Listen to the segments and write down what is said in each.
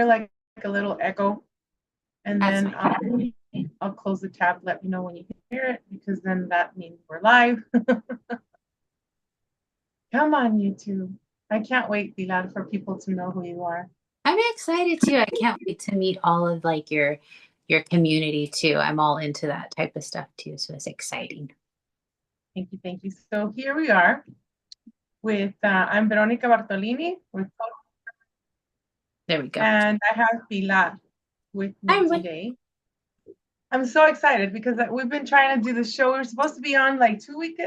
like a little echo, and That's then fine. I'll close the tab. Let me know when you can hear it, because then that means we're live. Come on, YouTube. I can't wait, Pilar, for people to know who you are. I'm excited too. I can't wait to meet all of like your community too. I'm all into that type of stuff too, so it's exciting. Thank you, thank you. So here we are with I'm Veronica Bartolini with, There we go. and I have Pilar with me I'm like, today. I'm so excited because we've been trying to do the show. We were supposed to be on like 2 weeks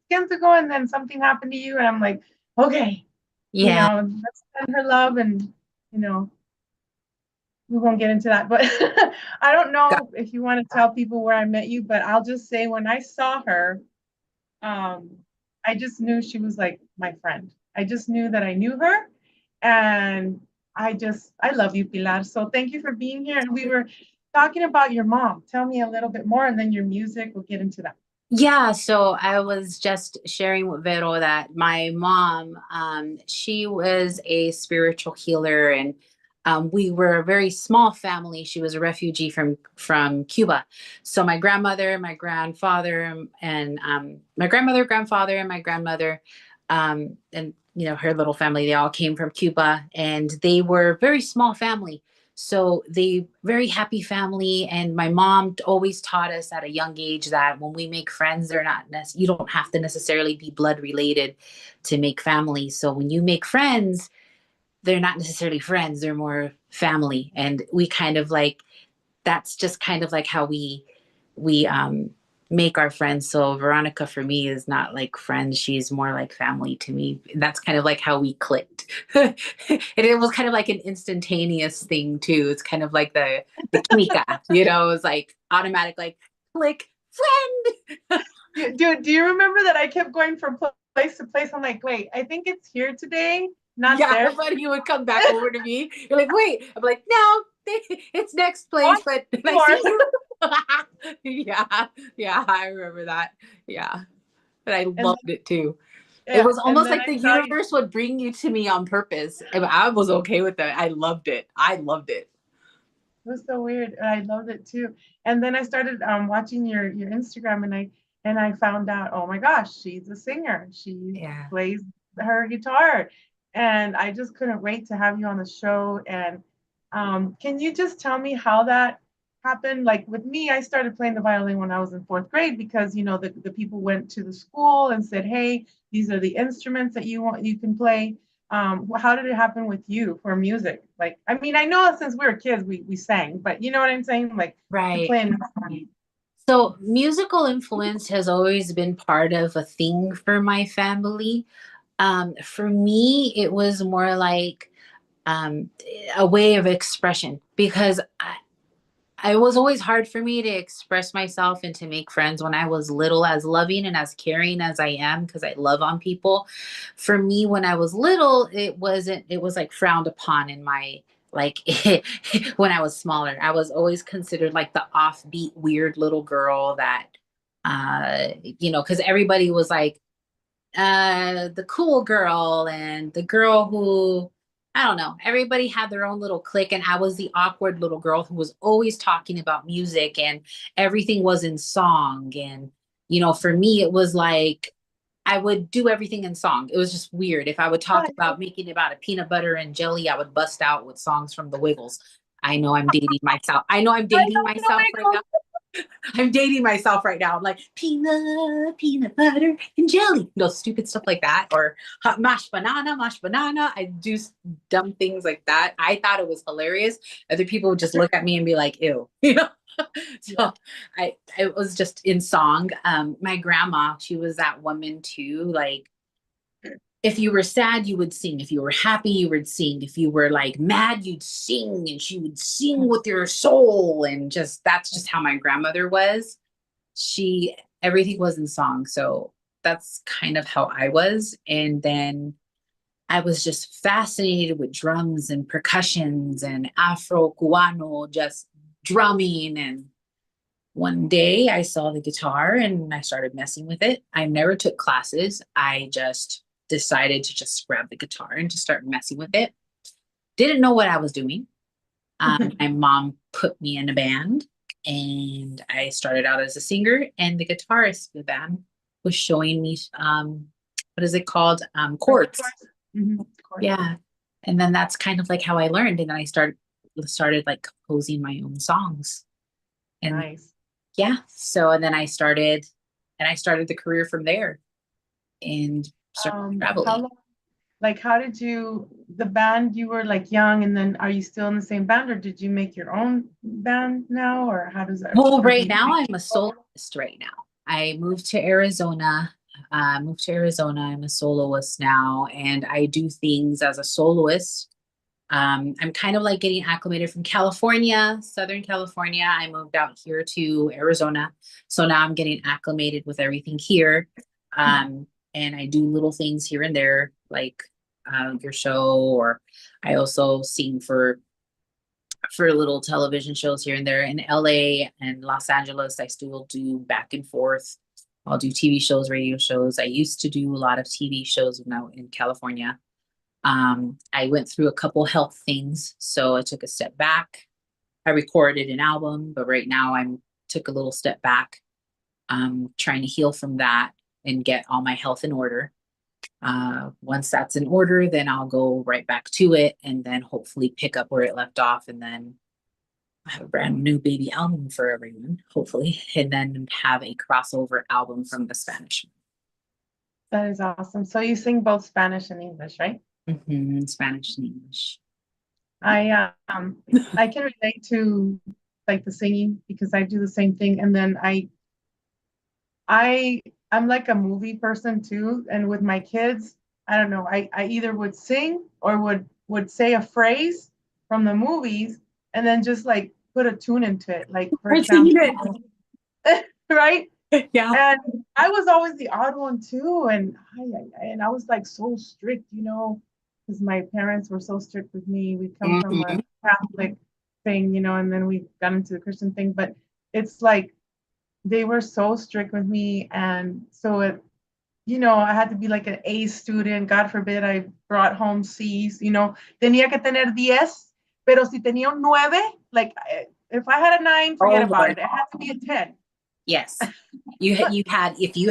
ago, and then something happened to you, and I'm like, okay, yeah. let's send her love, and you know, we won't get into that. But I don't know if you want to tell people where I met you, but I'll just say when I saw her, um, I just knew she was like my friend. I just knew that I knew her, and I love you, Pilar. So thank you for being here. And we were talking about your mom. Tell me a little bit more, and then your music. We'll get into that. Yeah, so I was just sharing with Vero that my mom, she was a spiritual healer, and we were a very small family. She was a refugee from Cuba. So my grandmother, my grandfather, and my grandmother, grandfather, and my grandmother, and her little family, they all came from Cuba, and they were a very small family. So they very happy family, and my mom always taught us at a young age that when we make friends, they're not you don't have to necessarily be blood related to make family. So when you make friends, they're not necessarily friends; they're more family. And we kind of like that's just kind of like how we make our friends. So Veronica for me is not like friends, she's more like family to me. That's kind of like how we clicked. And it was kind of like an instantaneous thing too. It's kind of like the química, it was like automatic, like click friend. Do you remember that I kept going from place to place? I'm like, wait, I think it's here today, not Yeah, there. but you would come back over to me. You're like, wait. I'm like, no, it's next place, On but I see more. you. Yeah, yeah, I remember that. Yeah, but I And loved it too. It yeah, was and almost then like I the saw you. universe would bring you to me on purpose. And I was okay with that. I loved it. I loved it. It was so weird. I loved it too. And then I started watching your Instagram, and I found out, oh my gosh, she's a singer. She Yeah. plays her guitar, and I just couldn't wait to have you on the show. And can you just tell me how that happened? Like with me, I started playing the violin when I was in fourth grade, because the people went to the school and said, hey, these are the instruments that you can play. How did it happen with you for music? Like, I mean, I know since we were kids, we sang, but you know what I'm saying? Like to Right. play in. So musical influence has always been part of a thing for my family. For me, it was more like um, a way of expression because it was always hard for me to express myself and to make friends when I was little, as loving and as caring as I am, because I love on people. For me, when I was little, it was like frowned upon in my, like, when I was smaller. I was always considered like the offbeat, weird little girl that, because everybody was like, the cool girl and the girl who, I don't know, everybody had their own little clique, and I was the awkward little girl who was always talking about music, and everything was in song. And for me it was like I would do everything in song. It was just weird. If I would talk about making about a peanut butter and jelly, I would bust out with songs from the Wiggles. I know I'm dating myself. I know I'm I dating know the myself right now. Wiggles. I'm dating myself right now. I'm like peanut butter, and jelly. Stupid stuff like that, or hot mashed banana, mashed banana. I do dumb things like that. I thought it was hilarious. Other people would just look at me and be like, "Ew," Yeah. So I was just in song. My grandma, she was that woman too. Like if you were sad, you would sing. If you were happy, you would sing. If you were like mad, you'd sing, and she would sing with your soul. And just that's just how my grandmother was. She Everything was in song. So that's kind of how I was. And then I was just fascinated with drums and percussions and Afro Cubano, just drumming. And one day I saw the guitar and I started messing with it. I never took classes. I just decided to just grab the guitar and to start messing with it. Didn't know what I was doing. My mom put me in a band, and I started out as a singer, and the guitarist of the band was showing me, what is it called? Chords. Mhm, chords. Yeah. And then that's kind of like how I learned. And then I started like composing my own songs. And Nice. yeah, so and then I started the career from there and started How traveling. long, like, how did you, the band, you were like young, and then are you still in the same band, or did you make your own band now, or how does that, Well, or do right you now make I'm a soloist right now. I moved to Arizona. I'm a soloist now, and I do things as a soloist. I'm kind of like getting acclimated from California, Southern California. I moved out here to Arizona. So now I'm getting acclimated with everything here. And I do little things here and there, like your show, or I also sing for little television shows here and there in LA and Los Angeles. I still do back and forth. I'll do TV shows, radio shows. I used to do a lot of TV shows when I was in California. I went through a couple health things, so I took a step back. I recorded an album, but right now I'm took a little step back, trying to heal from that and get all my health in order. Once that's in order, then I'll go right back to it and then hopefully pick up where it left off. And then I have a brand new baby album for everyone, hopefully, and then have a crossover album from the Spanish. That is awesome. So you sing both Spanish and English, right? Spanish and English. I um I can relate to like the singing because I do the same thing. And then I I'm like a movie person too. And with my kids, I don't know, I either would sing or would say a phrase from the movies and then just like put a tune into it. Like for I seen example, it. right? Yeah. And I was always the odd one too. And I was like so strict, because my parents were so strict with me. We come from a Mhm. Catholic thing, and then we got into the Christian thing. But it's like they were so strict with me. And so I had to be like an A student. God forbid I brought home C's, tenía que tener 10, pero si tenía un 9, like if I had a 9, forget Oh about Lord. it. It had to be a 10. Yes. You had if you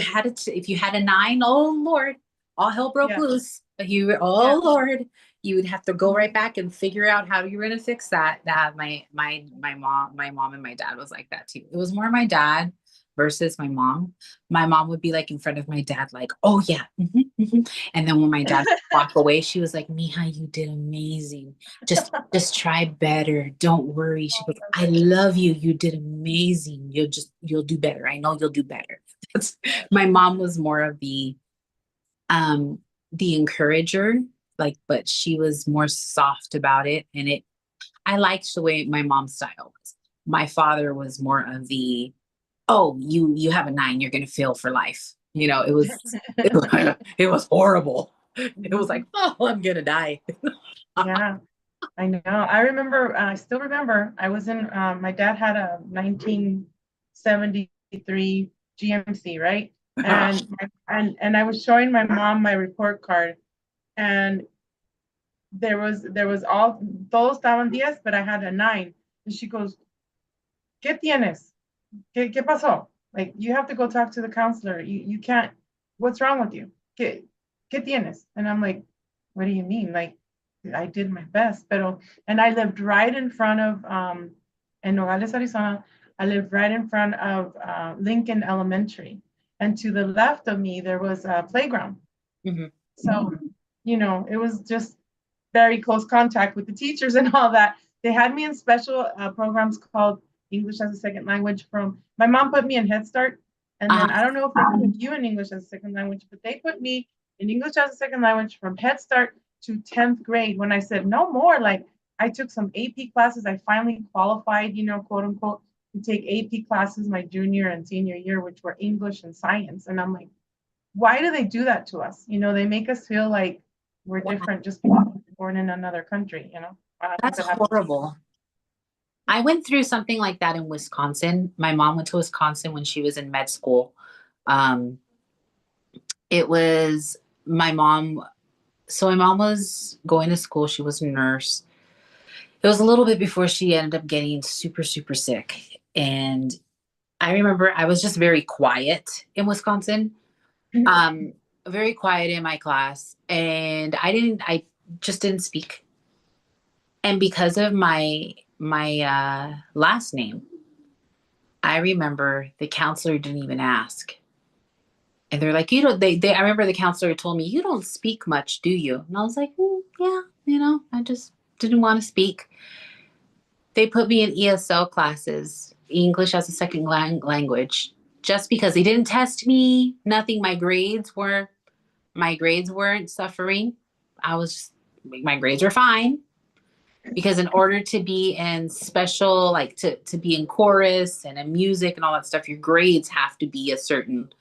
had a 9, oh Lord, all hell broke Yeah. loose. Yeah. Oh Lord, you would have to go right back and figure out how you were gonna fix that. That my mom and my dad was like that too. It was more my dad versus my mom. My mom would be like in front of my dad, like, oh yeah. And then when my dad walked away, she was like, Mija, you did amazing. Just try better. Don't worry. She goes, I love you. You did amazing. You'll do better. I know you'll do better. That's my mom was more of the encourager, like, but she was more soft about it. And I liked the way my mom's style was. My father was more of oh, you have a 9, you're gonna fail for life. It was horrible. It was like, oh, I'm gonna die. Yeah, I know. I remember, I still remember, I was in, my dad had a 1973 GMC, right? And I was showing my mom my report card, and there was all, todos estaban 10, but I had a 9. And she goes, ¿Qué tienes? ¿Qué pasó? Like, you have to go talk to the counselor. You can't, what's wrong with you? ¿Qué tienes? And I'm like, what do you mean? Like, I did my best, and I lived right in front of, in Nogales, Arizona, I lived right in front of Lincoln Elementary. And to the left of me, there was a playground. Mhm. So, it was just very close contact with the teachers and all that. They had me in special programs called English as a second language. From my mom put me in Head Start, and then Uh, I don't know if they put you in English as a second language, but they put me in English as a second language from Head Start to 10th grade. When I said no more, like I took some AP classes. I finally qualified, quote unquote, to take AP classes my junior and senior year, which were English and science. And I'm like, why do they do that to us? They make us feel like we're different just because we're born in another country. I hope that's it happens. horrible. I went through something like that in Wisconsin. My mom went to Wisconsin when she was in med school. Um, it was my mom. So my mom was going to school. She was a nurse. It was a little bit before she ended up getting super, super sick. And I remember I was just very quiet in Wisconsin, um, very quiet in my class. And I just didn't speak. And because of my last name, I remember the counselor didn't even ask. And they're like, you don't, I remember the counselor told me, you don't speak much, do you? And I was like, yeah, I just didn't want to speak. They put me in ESL classes, English as a second language, just because they didn't test me, nothing. My grades weren't suffering. My grades were fine because in order to be in special, like to be in chorus and in music and all that stuff, your grades have to be a certain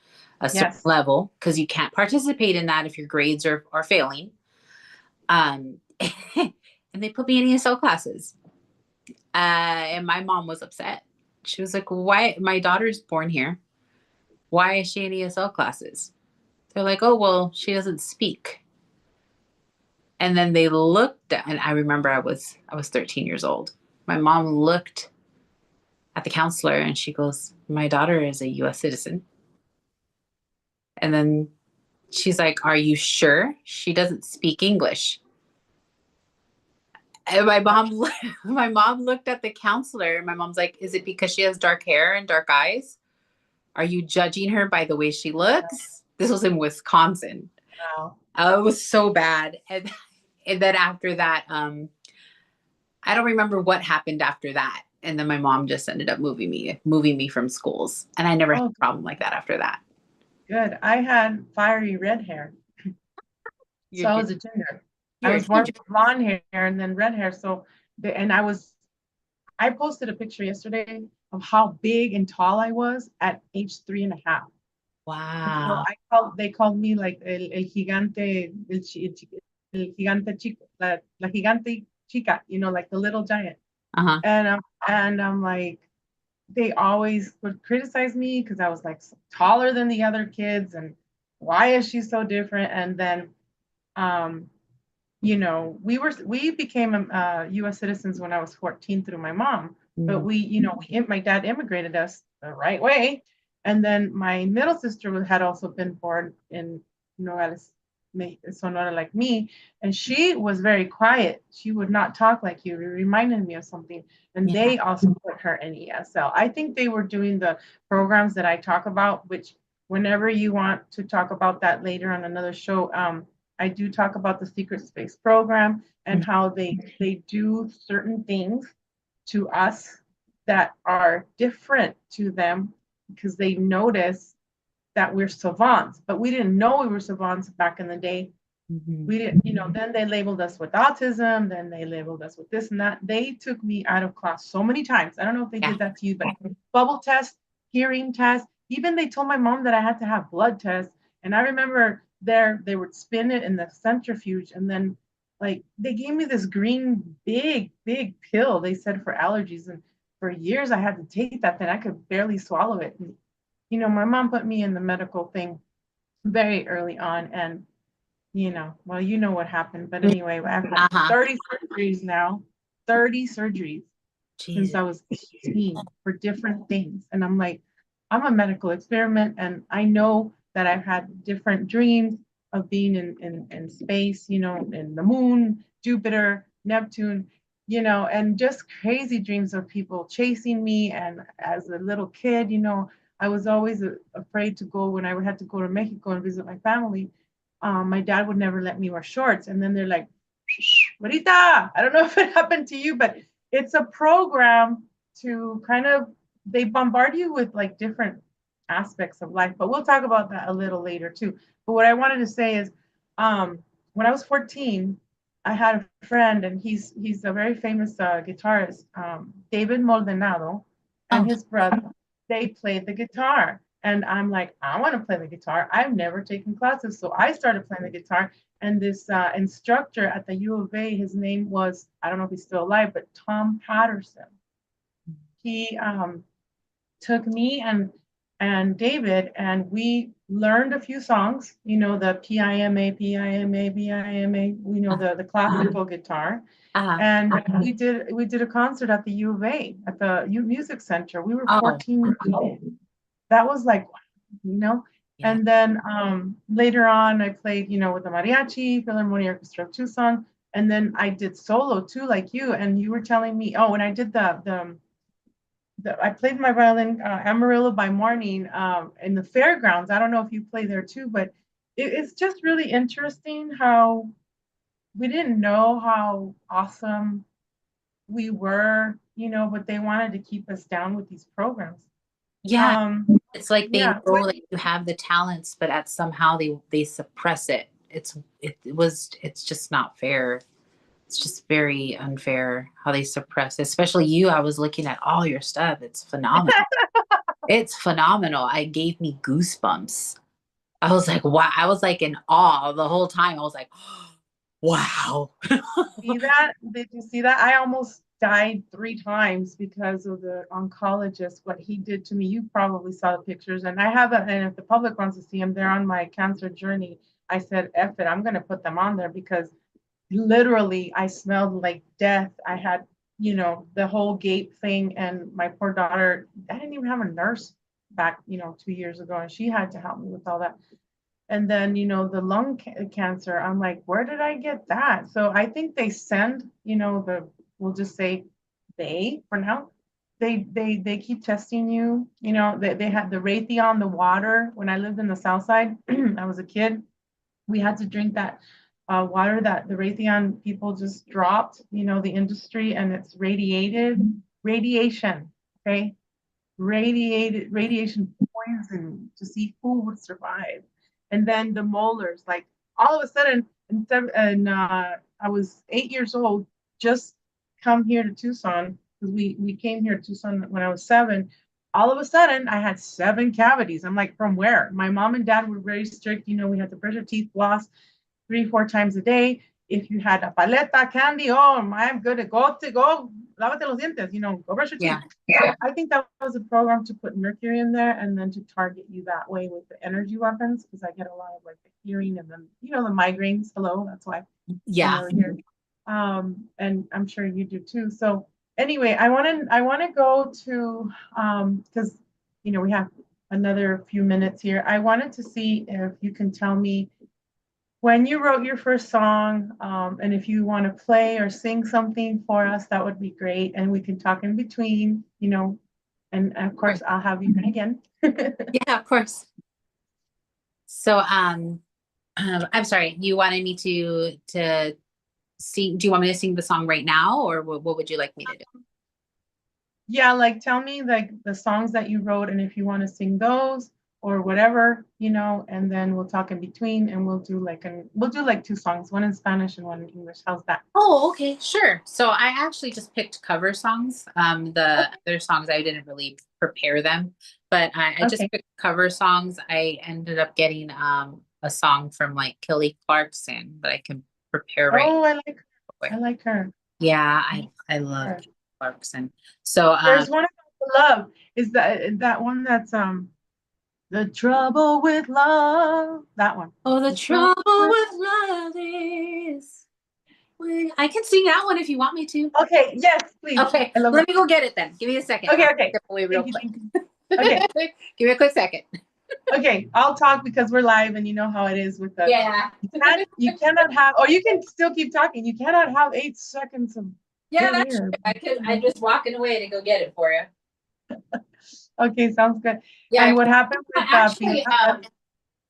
Yes. level because you can't participate in that if your grades are failing. And they put me in ESL classes. And my mom was upset. She was like, why? My daughter's born here. Why is she in ESL classes? They're like, oh, well, she doesn't speak. And then they looked at, and I remember I was 13 years old. My mom looked at the counselor and she goes, my daughter is a US citizen. And then she's like, are you sure she doesn't speak English? And my mom looked at the counselor and my mom's like, is it because she has dark hair and dark eyes? Are you judging her by the way she looks? This was in Wisconsin. Wow. Oh, it was so bad. And then after that, I don't remember what happened after that. And then my mom just ended up moving me from schools. And I never had Oh, a problem like that after that. good. I had fiery red hair. You're So I good. was a ginger. I You're a was born ginger. with blonde hair and then red hair. So, and I posted a picture yesterday of how big and tall I was at age 3.5. And so Wow. they called me like el gigante, el gigante chico, la gigante chica, like the little giant. Uh-huh. And I'm like, they always would criticize me because I was like taller than the other kids and why is she so different? And then um, we became U.S. citizens when I was 14 through my mom, but Mm. my dad immigrated us the right way, and then my middle sister had also been born in Nogales, Sonora, like me, and she was very quiet. She would not talk like you. It reminded me of something, and Yeah. they also put her in ESL. I think they were doing the programs that I talk about, which whenever you want to talk about that later on another show, I do talk about the secret space program and Mhm. how they do certain things to us that are different to them because they notice that we're savants, but we didn't know we were savants back in the day. Mhm. We didn't, then they labeled us with autism, then they labeled us with this and that. They took me out of class so many times. I don't know if they Yeah. did that to you, but bubble test, hearing test, even they told my mom that I had to have blood tests. And I remember they would spin it in the centrifuge and then like they gave me this green big pill they said for allergies and for years I had to take that thing. I could barely swallow it. And, my mom put me in the medical thing very early on and well, you know what happened. But anyway, I've had Uh-huh. 30 surgeries now, 30 surgeries since Jesus. I was 18 for different things. And I'm like, I'm a medical experiment. And I know that I've had different dreams of being in space, in the moon, Jupiter, Neptune, and just crazy dreams of people chasing me. And as a little kid, I was always afraid to go when I had to go to Mexico and visit my family. My dad would never let me wear shorts. And then they're like, Marita, I don't know if it happened to you, but it's a program to kind of, they bombard you with like different aspects of life, but we'll talk about that a little later too. But what I wanted to say is, when I was 14, I had a friend and he's a very famous guitarist, David Maldonado, and Oh, his brother, they played the guitar. And I'm like, I want to play the guitar. I've never taken classes. So I started playing the guitar. And this instructor at the U of A, his name was, I don't know if he's still alive, but Tom Patterson. He took me and and David, and we learned a few songs, you know, the PIMA, PIMA, PIMA, we know the classical guitar. And we did a concert at the U of A, at the U Music Center. We were 14 years old. That was like, you know. Yeah. And then later on, I played, you know, with the Mariachi Philharmonic Orchestra of Tucson. And then I did solo too, like you. And you were telling me, oh, when I did I played my violin, Amarillo by Morning, in the fairgrounds. I don't know if you play there too, but it's just really interesting how we didn't know how awesome we were, you know, but they wanted to keep us down with these programs. Yeah. It's like they yeah. know that you have the talents, but at somehow they suppress it. It's just not fair. It's just very unfair how they suppress, especially you. I was looking at all your stuff. It's phenomenal. It's phenomenal. It gave me goosebumps. I was like, wow. I was like in awe the whole time. I was like, wow. See that? Did you see that? I almost died 3 times because of the oncologist, what he did to me. You probably saw the pictures, and I have it. And if the public wants to see them, they're on my cancer journey. I said, F it, I'm going to put them on there because literally I smelled like death. I had, you know, the whole gate thing, and my poor daughter, I didn't even have a nurse back, you know, 2 years ago, and she had to help me with all that. And then, you know, the lung cancer, I'm like, where did I get that? So I think they send, you know, we'll just say they for now. They keep testing you. You know, they had the Raytheon, the water. When I lived in the South Side, I was a kid. We had to drink that water that the Raytheon people just dropped, you know, the industry, and it's radiation, okay? Radiation poison to see who would survive. And then the molars, like all of a sudden, I was 8 years old, just come here to Tucson, because we came here to Tucson when I was 7. All of a sudden, I had 7 cavities. I'm like, from where? My mom and dad were very strict. You know, we had to brush our teeth, floss 3-4 times a day. If you had a paleta, candy, oh, I'm good to go, lávate los dientes, you know, go brush your teeth. Yeah. I think that was a program to put mercury in there and then to target you that way with the energy weapons, because I get a lot of like the hearing and then, you know, the migraines. Hello, that's why. Yeah. And I'm sure you do too. So anyway, I want to go to, because, you know, we have another few minutes here. I wanted to see if you can tell me when you wrote your first song, and if you want to play or sing something for us, that would be great. And we can talk in between, you know, and of course I'll have you again. Yeah, of course. So, I'm sorry, you wanted me to sing. Do you want me to sing the song right now, or what would you like me to do? Yeah, like tell me like the songs that you wrote, and if you want to sing those or whatever, you know, and then we'll talk in between, and we'll do like 2 songs, one in Spanish and one in English. How's that? Oh, okay, sure. So I actually just picked cover songs. The other songs I didn't really prepare them, but I just picked cover songs. I ended up getting a song from like Kelly Clarkson that I can prepare right. Oh, I like her. Yeah, I love Kelly Clarkson. So there's one about love. Is that one that's The Trouble with Love? That one. Oh, the trouble with love is. I can sing that one if you want me to. Okay, yes, please. Okay, let me go get it then. Give me a second. Okay. Step away real quick. Okay. Give me a quick second. Okay, I'll talk because we're live and you know how it is with the. Yeah. You cannot have, or you can still keep talking. You cannot have 8 seconds of. Yeah, that's true. I'm just walking away to go get it for you. Okay, sounds good. Yeah. And what happened with actually,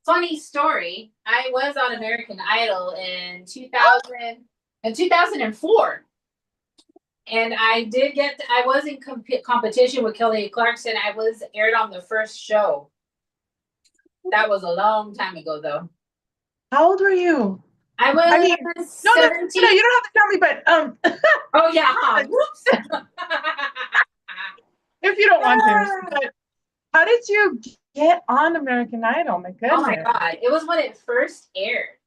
funny story. I was on American Idol in 2004. And I was in competition with Kelly Clarkson. I was aired on the first show. That was a long time ago, though. How old were you? I was 17. No, you don't have to tell me, but Oh yeah, huh? Whoops. If you don't want to. But how did you get on American Idol? My goodness. Oh my God! It was when it first aired.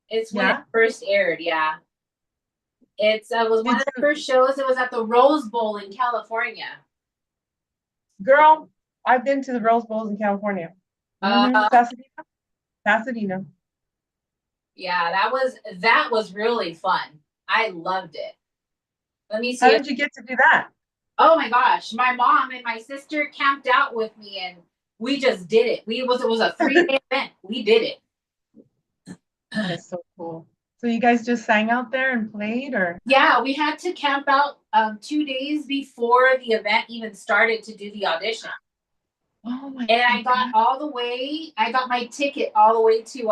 It's when it first aired. Yeah. It was one of the first shows. It was at the Rose Bowl in California. Girl, I've been to the Rose Bowls in California. Uh, Pasadena. Pasadena. yeah, that was really fun. I loved it. Let me How see. did you get to do that? Oh my gosh, my mom and my sister camped out with me, and we just did it. It was a 3 day event. We did it. That is so cool. So you guys just sang out there and played, or? Yeah, we had to camp out 2 days before the event even started to do the audition. Oh my And I got God. all the way, I got my ticket all the way to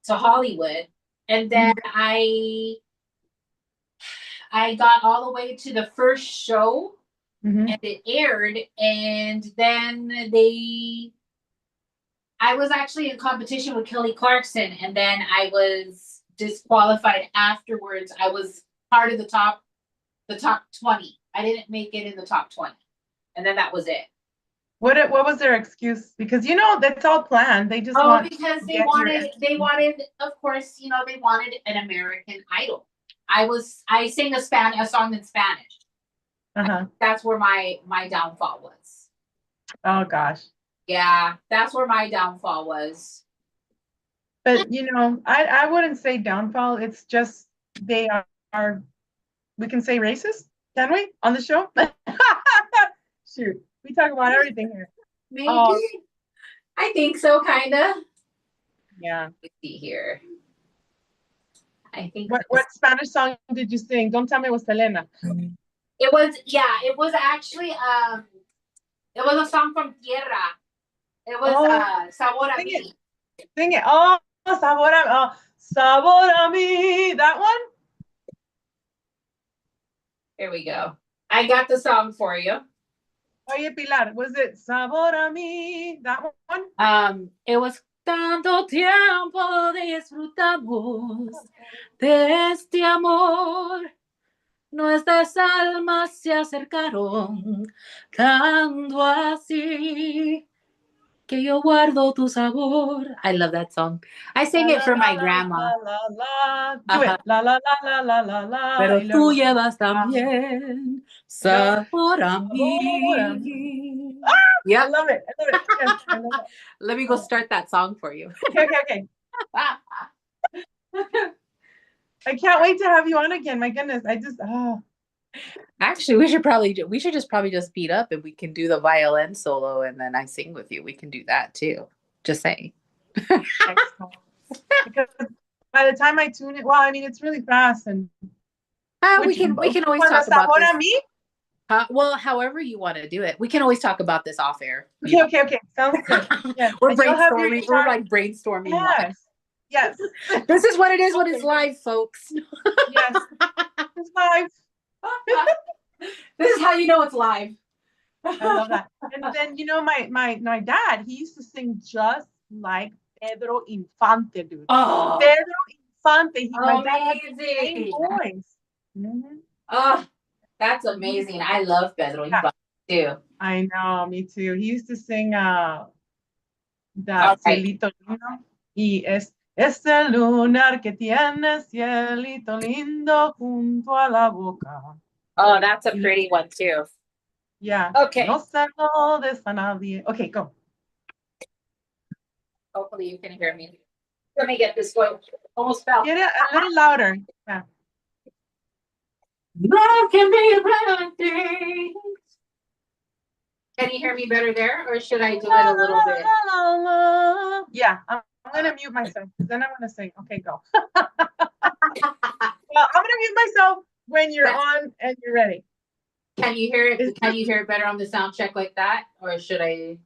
Hollywood. And then I got all the way to the first show and it aired, and then I was actually in competition with Kelly Clarkson, and then I was disqualified afterwards. I was part of the top 20. I didn't make it in the top 20. And then that was it. What was their excuse? Because that's all planned. They just Oh, want because to they get your wanted, of course, they wanted an American Idol. I sang a song in Spanish. That's where my downfall was. Oh gosh. Yeah, that's where my downfall was. But I wouldn't say downfall. It's just they are we can say racist, can we, on the show? Shoot, we talk about everything here. Maybe. I think so, kind of. Yeah. Let's see here. I think what Spanish song did you sing? Don't tell me it was Selena. It was actually it was a song from Tierra. It was Sabor a Mi. Sing it. Oh, Sabor a Mi. That one? Here we go. I got the song for you. Oye, Pilar, was it Sabor a Mi? That one? It was Tanto tiempo disfrutamos de este amor. Nuestras almas se acercaron tanto así que yo guardo tu sabor. I love that song. I sang it for my grandma. Do it. La la la la la la. Pero tú llevas también sabor a mí. Yeah, I love it. I love it. Yes, I love it. Let me go start that song for you. Okay. I can't wait to have you on again. My goodness, Actually, we should just probably just beat up and we can do the violin solo and then I sing with you. We can do that too. Just saying. Because by the time I tune it, well, I mean it's really fast and we can always talk about this. Me? Well, however you want to do it. We can always talk about this off air. Okay. Sounds good. Yeah. We're brainstorming. We're like brainstorming. Yes. This is what it is when it's live, folks. Yes. It's live. This is how you know it's live. I love that. And then my dad, he used to sing just like Pedro Infante, dude. Oh, Pedro Infante. My dad had the same voice. Oh, that's amazing. I love Pedro Infante too. I know, me too. He used to sing that Cielito Lindo. Y este lunar que tienes, cielito lindo, junto a la boca. Oh, that's a pretty one too. Yeah. Okay. No se lo des a nadie. Okay, go. Hopefully you can hear me. Let me get this going. Almost fell. Get it a little louder. Yeah. Love can be everything. Can you hear me better there, or should I do it a little bit? Yeah, I'm gonna mute myself. Then I'm gonna sing. Okay, go. Well, I'm gonna mute myself when you're on and you're ready. Can you hear it? Can you hear it better on the sound check like that, or should I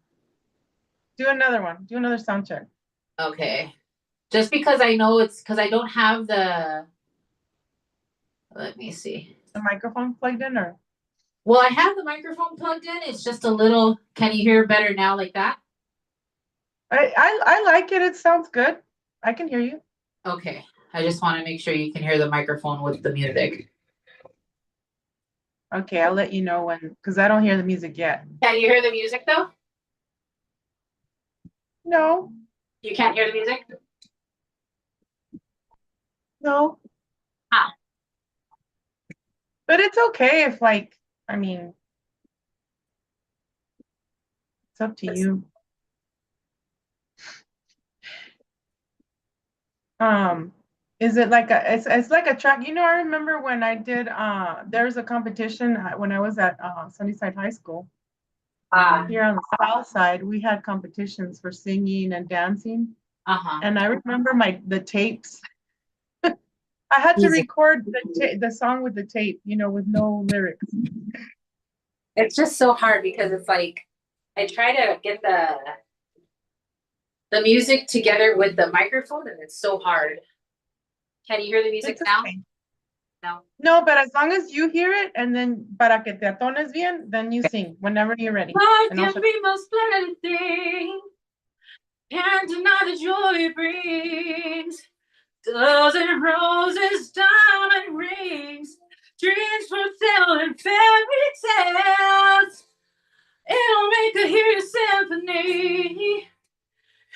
do another one? Do another sound check. Okay. Just because I know it's because I don't have the. Let me see. The microphone plugged in, or? Well, I have the microphone plugged in. It's just a little. Can you hear better now, like that? I like it. It sounds good. I can hear you. Okay. I just want to make sure you can hear the microphone with the music. Okay, I'll let you know when, because I don't hear the music yet. Can you hear the music though? No. You can't hear the music? No. Ah. But it's okay if, like, I mean, It's up to you. Is it like it's like a track? You know, I remember when I did there was a competition when I was at Sunnyside High School. Here on the south side, we had competitions for singing and dancing. And I remember the tapes. I had to record the song with the tape, you know, with no lyrics. It's just so hard because it's like I try to get the music together with the microphone, and it's so hard. Can you hear the music now? Okay. No. No, but as long as you hear it, and then para que te atones bien, then you sing whenever you're ready. Life can be most splendid thing, can't deny the joy it brings. Dozen roses, diamond rings, dreams for sale and fairy tales. It'll make a hear symphony,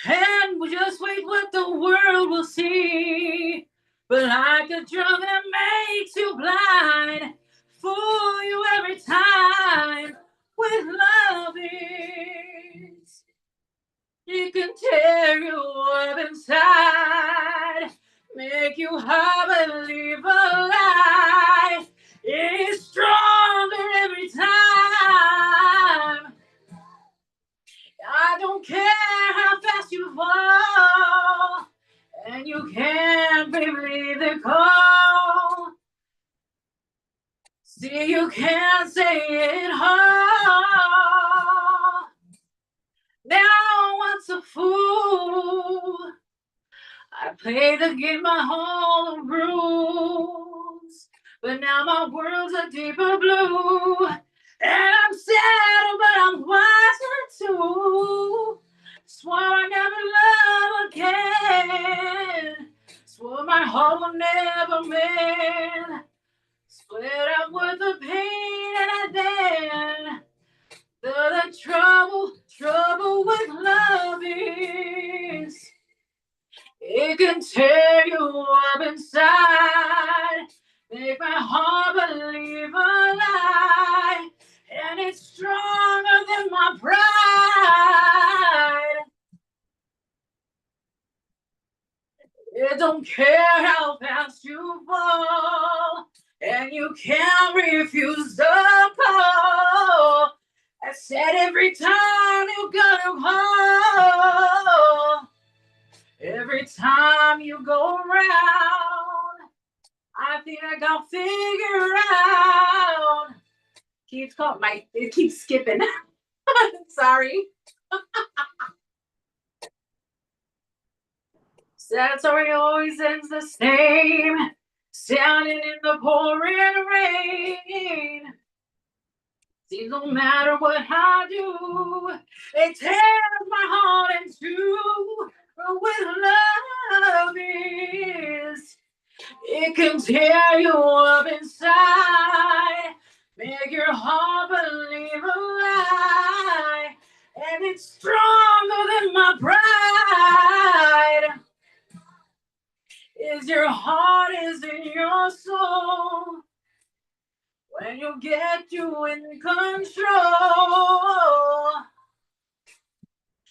and we'll just wait what the world will see. But like a drum that makes you blind, fool you every time with love is. It can tear you up inside, make you hard believe a lie. It's stronger every time. I don't care how fast you fall, and you can't believe the call. See, you can't say it all. Now once a fool, I play the game by all the rules, but now my world's a deeper blue, and I'm sad, but I'm wiser too. Swore I never love again, swore my heart will never mend, split up with the pain, and then the trouble with love is it can tear you up inside, make my heart believe a lie, and it's stronger than my pride. It don't care how fast you fall, and you can't refuse the call. I said every time you gotta call, every time you go around, I think I got figured out. It keeps skipping. Sorry. Sad story always ends the same, standing in the pouring rain. Seems no matter what I do, it tears my heart in two. But with love is, it can tear you up inside, make your heart believe a lie, and it's stronger than my pride. Is your heart is in your soul, when you get you in control.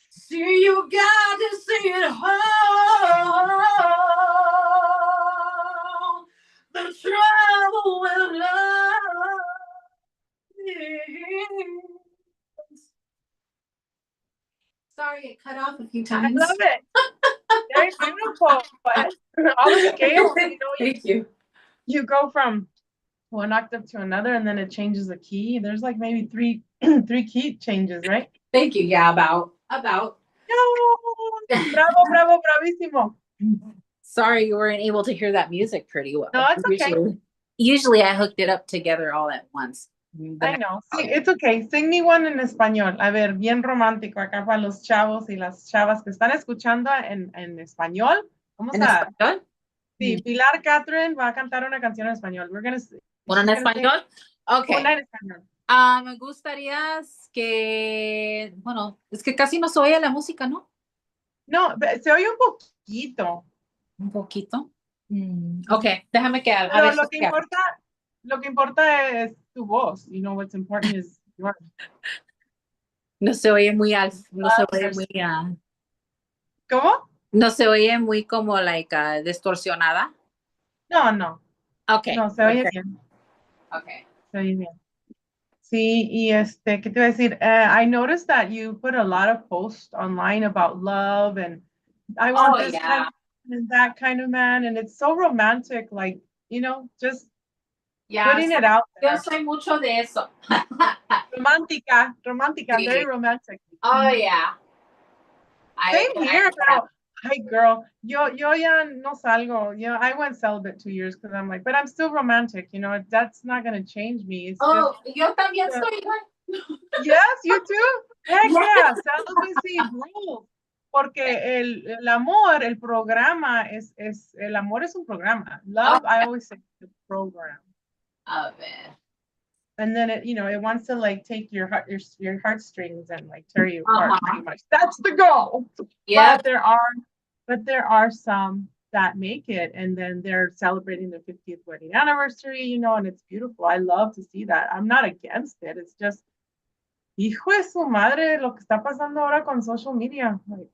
See, you got to see it whole. The trouble with love is. Sorry, it cut off a few times. I love it. Very beautiful. All the scales, you know, Thank you. You go from one octave to another, and then it changes the key. There's like maybe three key changes, right? Thank you. Yeah, about. No! Bravo, bravo, bravissimo. Sorry you weren't able to hear that music pretty well. No, it's okay. Usually I hooked it up together all at once. I know. Sí, it's okay. Sing me one en español. A ver, bien romántico acá para los chavos y las chavas que están escuchando en español. Vamos ¿En a. español? Sí, Pilar Katherine va a cantar una canción en español. ¿Una en español? Okay. Una en español. Me gustaría que, bueno, es que casi no se oye la música, ¿no? No, se oye un poquito. Un poquito. Ok, déjame quedar. Pero lo que importa es tu voz. You know, what's important is yours. No se oye muy no se oye Others. muy, ¿Cómo? no se oye muy como like distorsionada. No, no, Okay, no, se oye perfecto. bien, Okay. se oye bien. Sí, y ¿qué te iba a decir? I noticed that you put a lot of posts online about love and I want Oh, this kind yeah. of and that kind of man, and it's so romantic, like, just Yeah, putting it out yo there. soy mucho de eso. Romántica, romántica, very Sí. romantic. Oh, yeah. Same here, Yeah. pero, hey girl, yo ya no salgo. I went celibate 2 years because I'm like, but I'm still romantic, that's not gonna change me. It's just, Oh, yo también uh, soy igual. yes, you too. Heck Yeah. yeah, celibacy rules. Porque el amor, el programa el amor es un programa. Oh, Love, I always say, the program. a ver. And then it wants to like take your heart, your heartstrings and like tear you apart Uh-huh. pretty much. That's the goal. Yeah. But there are some that make it, and then they're celebrating their 50th wedding anniversary, and it's beautiful. I love to see that. I'm not against it. It's just, hijo de su madre, lo que está pasando ahora con social media. Like,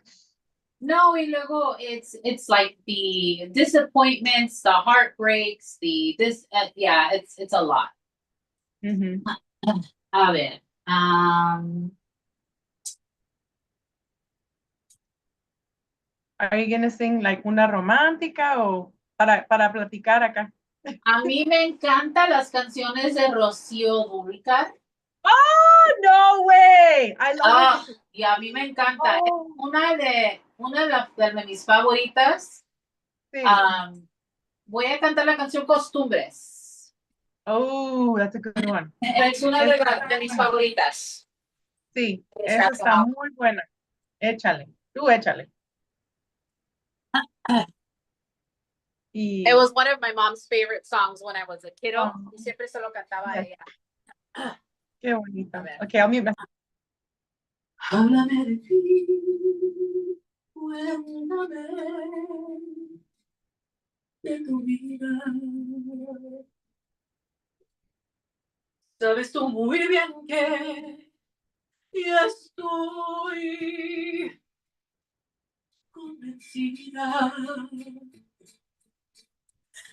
No, y luego it's like the disappointments, the heartbreaks, yeah, it's a lot. mm-hmm. A ver. Are you gonna sing like una romántica o para platicar acá? A mí me encantan las canciones de Rocío Dúrcal. Oh, no way! I love it. Y a mí me encanta. Oh. Una de mis favoritas. Sí. Voy a cantar la canción Costumbres. Oh, that's a good one. Es una de mis favoritas. Sí, esa está muy buena. Échale, tú échale. It was one of my mom's favorite songs when I was a kiddo. Oh, Y siempre se lo cantaba a yes. ella. Qué bonita. Okay, I'll mute myself. Háblame de ti, cuéntame de tu vida. Sabes tú muy bien que ya estoy convencida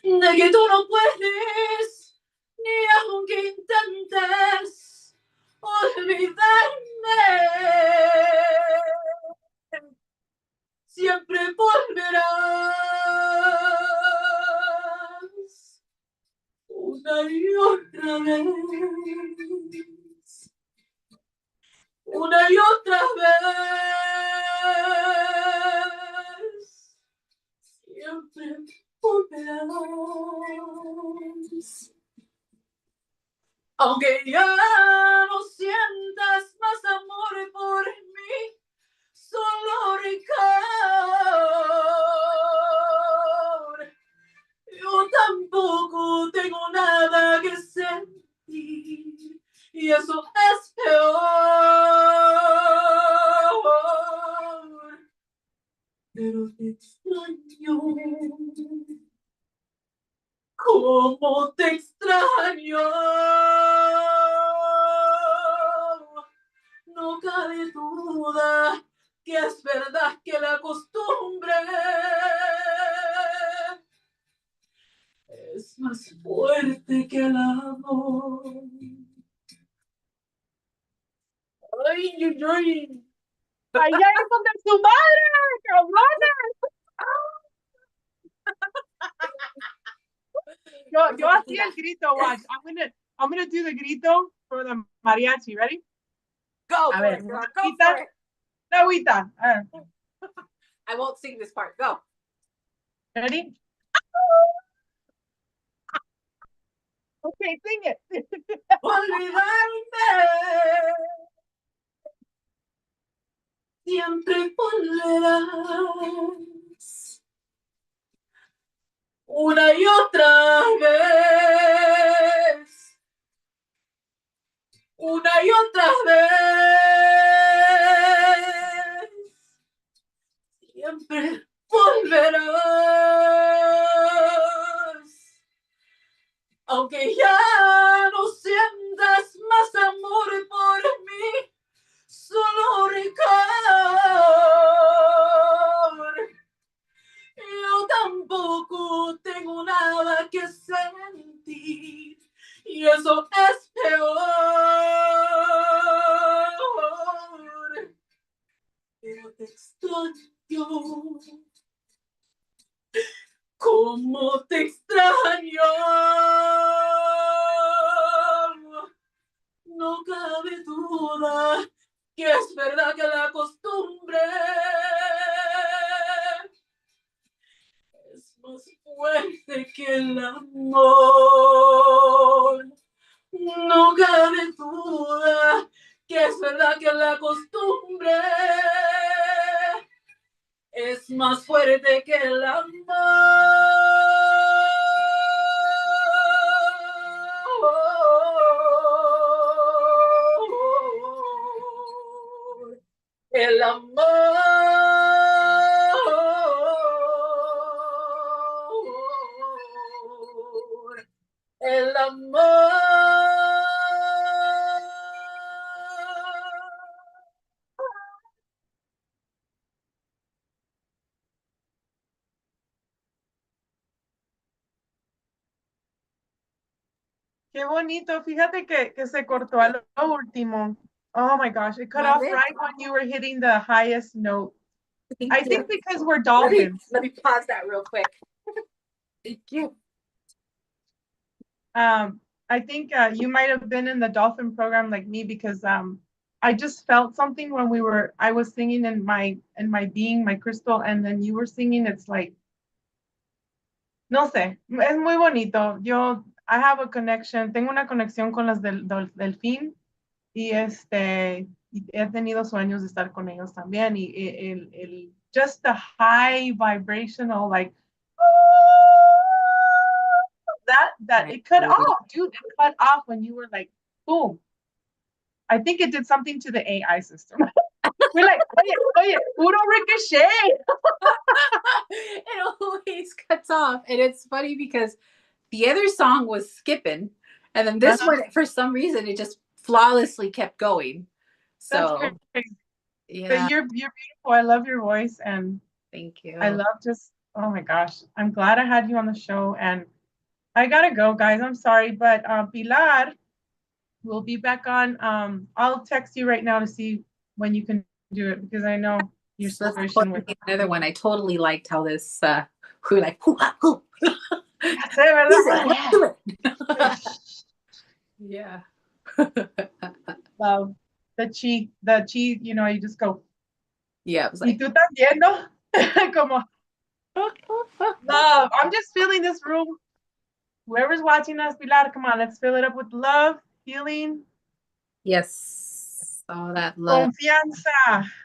de que tú no puedes, ni aunque intentes olvidarme, siempre volverás una y otra vez, una y otra vez, siempre volverás. Aunque ya no sientas más amor por mí, solo rencor. Yo tampoco tengo nada que sentir, y eso es peor. Pero te extraño. ¿Cómo te extraño? No cabe duda que es verdad que la costumbre es más fuerte que el amor. ¡Ay, ay, ay! ¡Allá es donde su madre, cabrona! Yo hacía el grito, watch. I'm gonna do the grito for the mariachi. Ready? Go A for ver, it, girl. una Go agüita, for it. una agüita. I won't sing this part. Go. Ready? Okay, sing it. Olvidarme. Siempre volverás una y otra vez, una y otra vez, siempre volverás, aunque ya no sientas más amor por mí, solo extraño, cómo te extraño. No cabe duda que es verdad que la costumbre es más fuerte que el amor. No cabe duda que es verdad que la costumbre es más fuerte que el amor. El amor. El amor. Qué bonito. Fíjate que se cortó a lo último. Oh my gosh, it cut off right when you were hitting the highest note. I think because we're dolphins. Let me pause that real quick. Thank you. I think you might have been in the dolphin program like me because I just felt something when I was singing in my being, my crystal, and then you were singing. It's like, no sé, es muy bonito. I have a connection, tengo una conexión con las del delfín y y he tenido sueños de estar con ellos también y just the high vibrational like that it cut off, dude. It cut off when you were like, boom. I think it did something to the AI system. We're like, oye, puro ricochet. It always cuts off. And it's funny because the other song was skipping. And then this one, for some reason, it just flawlessly kept going. So, yeah. But you're beautiful. I love your voice. And thank you. I love oh my gosh. I'm glad I had you on the show. And I gotta go, guys. I'm sorry. But Pilar will be back on. I'll text you right now to see when you can do it because I know your situation with another one. I totally liked how this we were like hoo. That's it, ¿verdad? Yeah. Love the chi, you just go. Yeah, it was like, y tú también, ¿no? Como love. I'm just feeling this room. Whoever's watching us, Pilar, come on, let's fill it up with love, healing. Yes, all that love.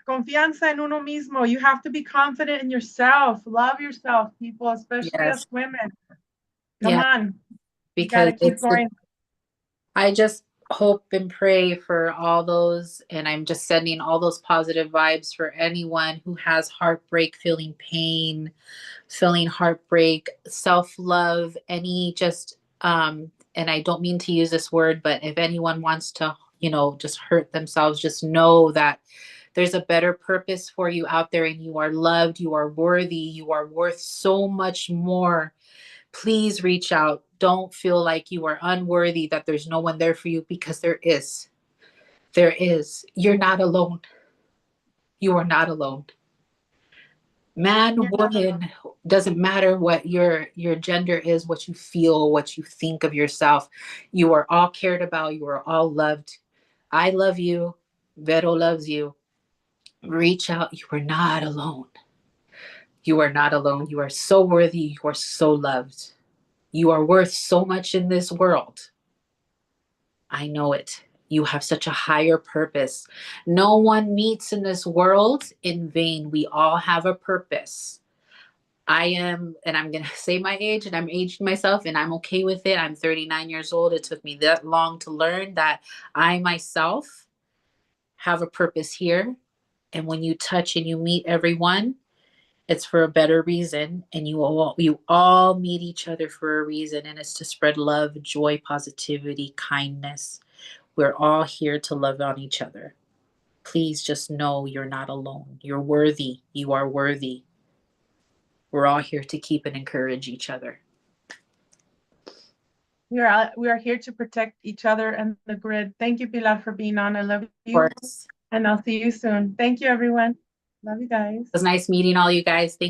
Confianza en uno mismo. You have to be confident in yourself. Love yourself, people, especially us women. Come on. Because you gotta keep going. I just hope and pray for all those, and I'm just sending all those positive vibes for anyone who has heartbreak, feeling pain, feeling heartbreak, self-love, any just and I don't mean to use this word, but if anyone wants to, just hurt themselves, just know that there's a better purpose for you out there, and you are loved, you are worthy, you are worth so much more. Please reach out. Don't feel like you are unworthy, that there's no one there for you, because there is. There is. You're not alone. You are not alone. Man, woman, doesn't matter what your gender is, what you feel, what you think of yourself. You are all cared about. You are all loved. I love you. Vero loves you. Reach out. You are not alone. You are not alone. You are so worthy. You are so loved. You are worth so much in this world. I know it. You have such a higher purpose. No one meets in this world in vain. We all have a purpose. I am, and I'm going to say my age, and I'm aging myself, and I'm okay with it. I'm 39 years old. It took me that long to learn that I myself have a purpose here. And when you touch and you meet everyone, it's for a better reason. And you all meet each other for a reason. And it's to spread love, joy, positivity, kindness. We're all here to love on each other. Please just know you're not alone. You're worthy. You are worthy. We're all here to keep and encourage each other. We are here to protect each other and the grid. Thank you, Pilar, for being on. I love you. And I'll see you soon. Thank you, everyone. Love you guys. was nice meeting all you guys. Thank